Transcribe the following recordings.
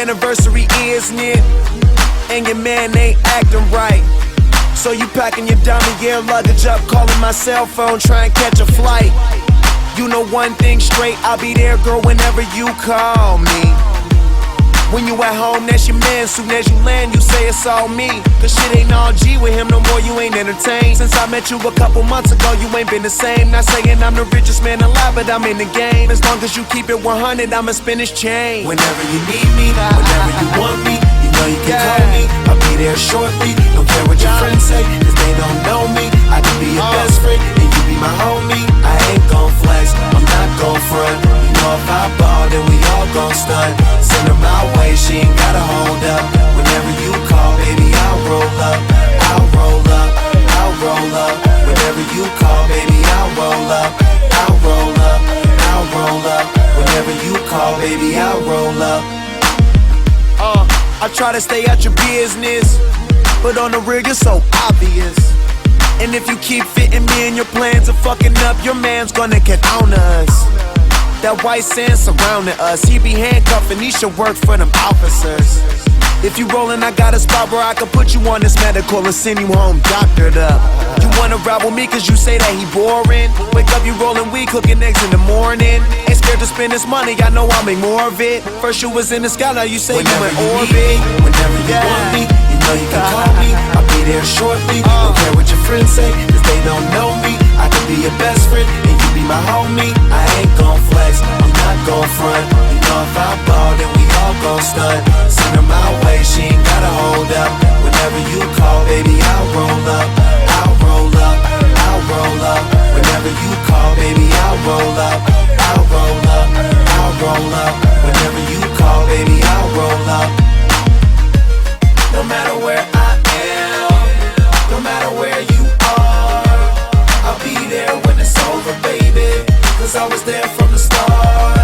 anniversary is near, and your man ain't acting right. So you packing your dummy gear luggage up, calling my cell phone, trying to catch a flight. You know one thing straight, I'll be there, girl, whenever you call me. When you at home, that's your man. Soon as you land, you say it's all me. Cause shit ain't all G with him no more, you ain't entertained. Since I met you a couple months ago, you ain't been the same. Not saying I'm the richest man alive, but I'm in the game. As long as you keep it 100, I'ma spin this chain. Whenever you need me, whenever you want me, you know you can call me. I'll be there shortly, don't care what your friends say, cause they don't know me. I can be your best friend, and you be my homie. I ain't gon' flex, I'm not gon' front. You know if I ball, then we all gon' stunt. Send her my way, she ain't gotta hold up. Whenever you call, baby, I'll roll up. I'll roll up, I'll roll up. Whenever you call, baby, I'll roll up. I'll roll up, I'll roll up. Whenever you call, baby, I'll roll up. I try to stay out your business, but on the real, you're so obvious. And if you keep fitting me in your plans of fucking up, your man's gonna get on us. That white sand surrounding us, he be handcuffing, he should work for them officers. If you rollin', I got a spot where I can put you on this medical and send you home doctored up. You wanna ride with me cause you say that he boring. Wake up, you rollin' weed, cooking eggs in the morning. Ain't scared to spend this money, I know I'll make more of it. First you was in the sky, now you say whenever you in orbit. Whenever you want me, you know you can call me. I'll be there shortly, don't care what your friends say, cause they don't know me. I can be your best friend, and you be my homie. I ain't gon' flex, I'm not gon' front. You know if I ball, then we all gon' stunt. Send her my way, she ain't gotta hold up. Whenever you call, baby, I'll roll up. I'll roll up, I'll roll up. Whenever you call, baby, I'll roll up. I'll roll up, I'll roll up. Whenever you call, baby, I'll roll up. No matter where I am, no matter where you are, I'll be there when it's over, baby. Cause I was there from the start.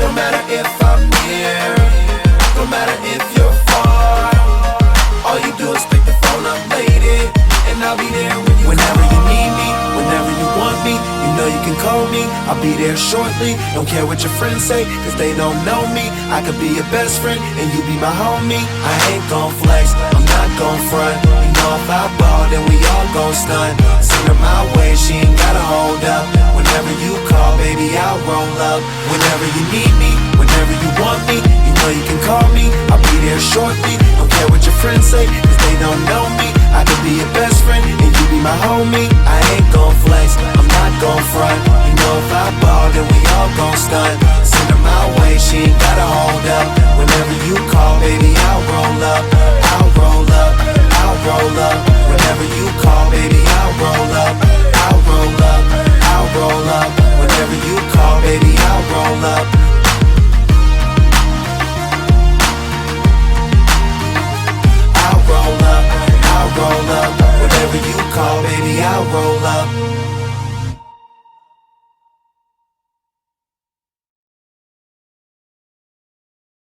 No matter if I'm near, no matter if you're far, all you do is pick the phone up, lady, and I'll be there whenever you need me, whenever you want me. You know you can call me, I'll be there shortly. Don't care what your friends say, cause they don't know me. I could be your best friend, and you be my homie. I ain't gon' flex, I'm not gon' front. You know if I ball, then we all gon' stunt. Send her my way, she ain't gotta hold up. Whenever you call, baby, I'll roll up. Whenever you need me, whenever you want me, you know you can call me. I'll be there shortly, don't care what your friends say, cause they don't know me. I could be your best friend, and you be my homie. I ain't gon' flex, I'm not gon' front. You know if I ball, then we all gon' stunt. Send her my way, she ain't gotta hold up. Whenever you call, baby, I'll roll up. I'll roll up, I'll roll up. Whenever you call, baby, I'll roll up. I'll roll up, I'll roll up. Whenever you call, baby, I'll roll up. I'll roll up, I'll roll up. Whenever you call, baby, I'll roll up.